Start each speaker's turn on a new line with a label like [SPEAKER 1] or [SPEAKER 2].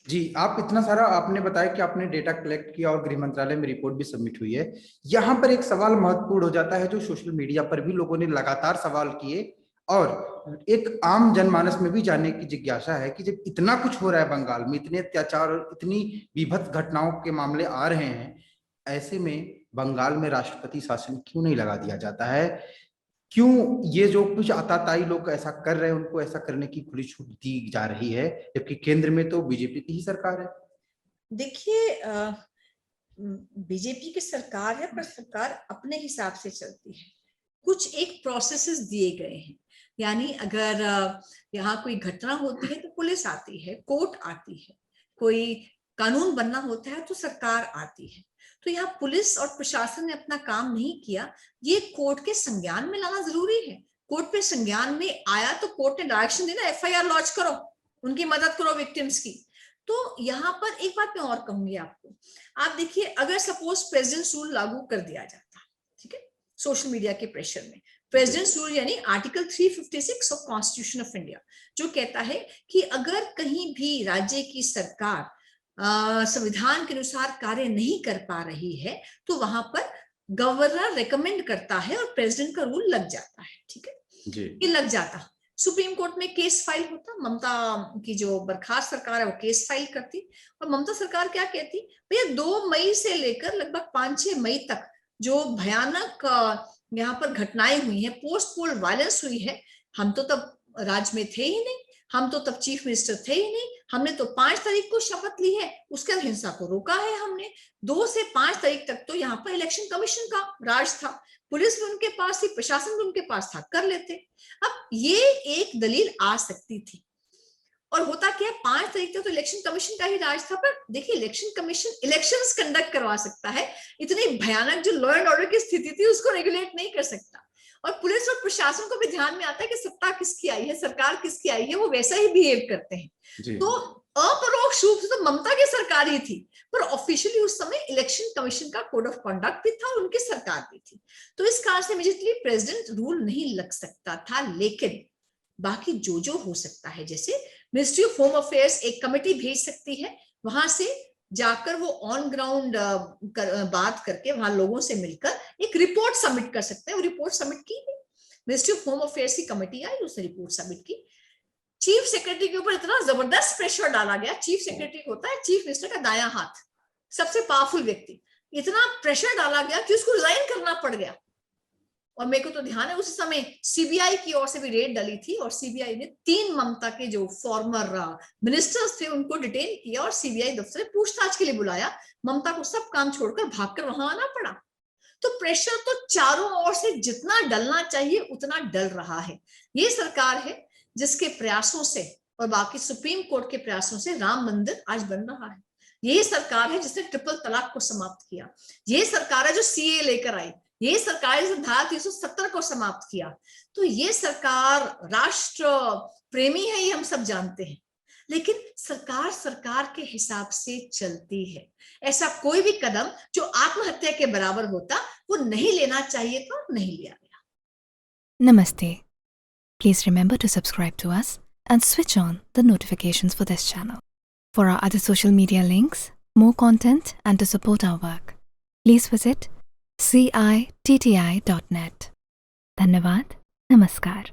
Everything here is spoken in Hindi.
[SPEAKER 1] जी, आप इतना सारा आपने बताया कि आपने डेटा कलेक्ट किया और गृह मंत्रालय में रिपोर्ट भी सबमिट हुई है। यहाँ पर एक सवाल महत्वपूर्ण हो जाता है जो सोशल मीडिया पर भी लोगों ने लगातार सवाल किए, और एक आम जनमानस में भी जानने की जिज्ञासा है कि जब इतना कुछ हो रहा है बंगाल में, इतने अत्याचार और इतनी बीभत्स घटनाओं के मामले आ रहे हैं, ऐसे में बंगाल में राष्ट्रपति शासन क्यों नहीं लगा दिया जाता है? क्यों ये जो कुछ आताताई लोग ऐसा कर रहे हैं उनको ऐसा करने की खुली छूट दी जा रही है, जबकि केंद्र में तो बीजेपी की ही सरकार है?
[SPEAKER 2] देखिए, बीजेपी की सरकार है, पर सरकार अपने हिसाब से चलती है। कुछ एक प्रोसेसेस दिए गए हैं, यानी अगर यहाँ कोई घटना होती है तो पुलिस आती है, कोर्ट आती है, कोई कानून बनना होता है तो सरकार आती है। तो यहाँ पुलिस और प्रशासन ने अपना काम नहीं किया, ये कोर्ट के संज्ञान में लाना जरूरी है। कोर्ट पे संज्ञान में आया तो कोर्ट ने डायरेक्शन देना, एफआईआर लॉन्च करो, उनकी मदद करो विक्टिम्स की। तो यहाँ पर एक बात मैं और कहूंगी आपको, आप देखिए, अगर सपोज प्रेसिडेंट रूल लागू कर दिया जाता, ठीक है, सोशल मीडिया के प्रेशर में, प्रेसिडेंट रूल यानी article 356 of constitution of India, जो कहता है कि अगर कहीं भी राज्य की सरकार संविधान के अनुसार कार्य नहीं कर पा रही है तो वहां पर गवर्नर रेकमेंड करता है और प्रेसिडेंट का रूल लग जाता है। ठीक है, ये लग जाता, सुप्रीम कोर्ट में केस फाइल होता, ममता की जो बर्खास्त सरकार है वो केस फाइल करती, और ममता सरकार क्या कहती, भैया 2 मई से लेकर लगभग 5-6 मई तक जो भयानक यहाँ पर घटनाएं हुई हैं, पोस्ट पोल वायलेंस हुई है, हम तो तब राज्य में थे ही नहीं, हम तो तब चीफ मिनिस्टर थे ही नहीं, हमने तो 5 तारीख को शपथ ली है, उसके बाद हिंसा को रोका है हमने। 2 से 5 तारीख तक तो यहाँ पर इलेक्शन कमीशन का राज था, पुलिस भी उनके पास थी, प्रशासन भी उनके पास था, कर लेते। अब ये एक दलील आ सकती थी, और होता क्या, 5 तारीख तक तो इलेक्शन कमीशन का ही राज था। पर देखिए, इलेक्शन कमीशन इलेक्शंस कंडक्ट करवा सकता है, इतनी भयानक जो लॉ एंड ऑर्डर की स्थिति थी उसको रेगुलेट नहीं कर सकता। और पुलिस और प्रशासन को भी ध्यान में आता है कि सत्ता किसकी आई है, सरकार किसकी आई है, वो वैसा ही बिहेव करते हैं। तो अपरोक्ष रूप से तो ममता की सरकार ही थी, पर ऑफिशियली उस समय इलेक्शन कमीशन का कोड ऑफ कंडक्ट भी था, उनकी सरकार भी थी। तो इस कारण से इमीडिएटली प्रेसिडेंट रूल नहीं लग सकता था, लेकिन बाकी जो हो सकता है, जैसे मिनिस्ट्री ऑफ होम अफेयर्स एक कमेटी भेज सकती है, वहां से जाकर वो ऑन ग्राउंड बात करके वहां लोगों से मिलकर एक रिपोर्ट सबमिट कर सकते हैं। वो रिपोर्ट सबमिट की, मिनिस्ट्री ऑफ होम अफेयर्स की कमेटी आई, उसने रिपोर्ट सबमिट की, चीफ सेक्रेटरी के ऊपर इतना जबरदस्त प्रेशर डाला गया, चीफ सेक्रेटरी होता है चीफ मिनिस्टर का दायां हाथ, सबसे पावरफुल व्यक्ति, इतना प्रेशर डाला गया कि उसको रिजाइन करना पड़ गया। और मेरे को तो ध्यान है उस समय सीबीआई की ओर से भी रेड डली थी, और सीबीआई ने 3 ममता के जो फॉर्मर मिनिस्टर्स थे उनको डिटेन किया और सीबीआई दफ्तर पूछताछ के लिए बुलाया। ममता को सब काम छोड़कर भागकर वहां आना पड़ा। तो प्रेशर तो चारों ओर से जितना डलना चाहिए उतना डल रहा है। ये सरकार है जिसके प्रयासों से और बाकी सुप्रीम कोर्ट के प्रयासों से राम मंदिर आज बन रहा है। यही सरकार है जिसने ट्रिपल तलाक को समाप्त किया। ये सरकार है जो सीए लेकर आई। ये सरकार है धारा 370 को समाप्त किया। तो ये सरकार राष्ट्र प्रेमी है, ये हम सब जानते हैं, लेकिन सरकार सरकार के हिसाब से चलती है। ऐसा कोई भी कदम जो आत्महत्या के बराबर होता वो नहीं लेना चाहिए था, नहीं लिया गया।
[SPEAKER 3] Namaste. Please remember to subscribe to us and switch on the notifications for this channel. For our other social media links, more content, and to support our work, please visit citti.net. Dhanyavad. Namaskar.